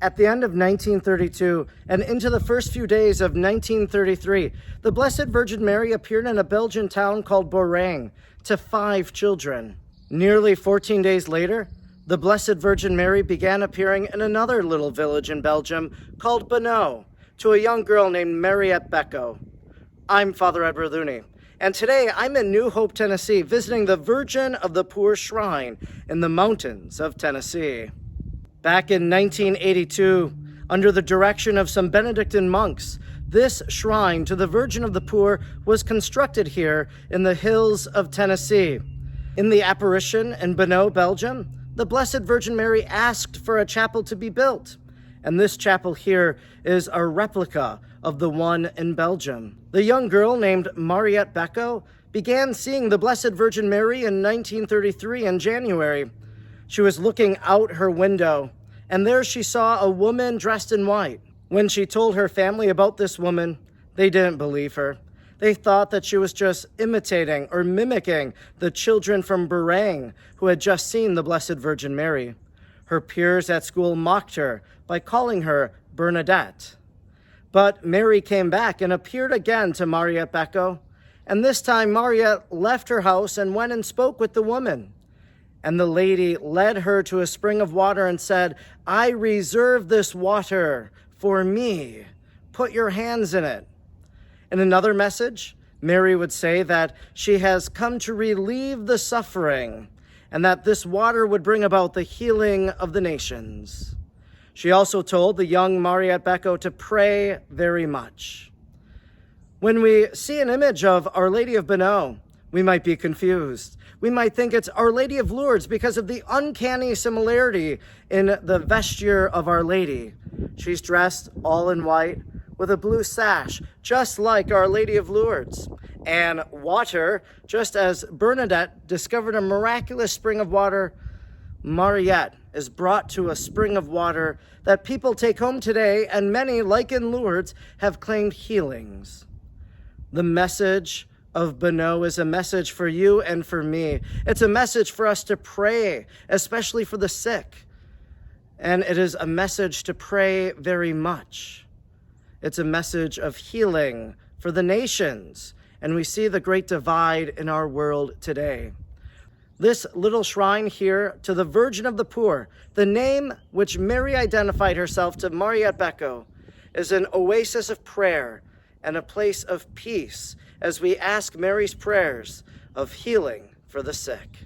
At the end of 1932 and into the first few days of 1933, the Blessed Virgin Mary appeared in a Belgian town called Banneux to 5 children. Nearly 14 days later, the Blessed Virgin Mary began appearing in another little village in Belgium called Banneux to a young girl named Mariette Beco. I'm Father Edward Looney, and today I'm in New Hope, Tennessee, visiting the Virgin of the Poor Shrine in the mountains of Tennessee. Back in 1982, under the direction of some Benedictine monks, this shrine to the Virgin of the Poor was constructed here in the hills of Tennessee. In the apparition in Beno, Belgium, the Blessed Virgin Mary asked for a chapel to be built, and this chapel here is a replica of the one in Belgium. The young girl named Mariette Beco began seeing the Blessed Virgin Mary in 1933 in January. She was looking out her window, and there she saw a woman dressed in white. When she told her family about this woman, they didn't believe her. They thought that she was just imitating or mimicking the children from Banneux who had just seen the Blessed Virgin Mary. Her peers at school mocked her by calling her Bernadette. But Mary came back and appeared again to Mariette Beco, and this time Mariette left her house and went and spoke with the woman. And the lady led her to a spring of water and said, "I reserve this water for me. Put your hands in it." In another message, Mary would say that she has come to relieve the suffering and that this water would bring about the healing of the nations. She also told the young Mariette Beco to pray very much. When we see an image of Our Lady of Beno, we might be confused. We might think it's Our Lady of Lourdes because of the uncanny similarity in the vesture of Our Lady. She's dressed all in white with a blue sash, just like Our Lady of Lourdes. And water, just as Bernadette discovered a miraculous spring of water, Mariette is brought to a spring of water that people take home today, and many, like in Lourdes, have claimed healings. The message of Beno is a message for you and for me. It's a message for us to pray, especially for the sick. And it is a message to pray very much. It's a message of healing for the nations. And we see the great divide in our world today. This little shrine here to the Virgin of the Poor, the name which Mary identified herself to Mariette Beco, is an oasis of prayer and a place of peace as we ask Mary's prayers of healing for the sick.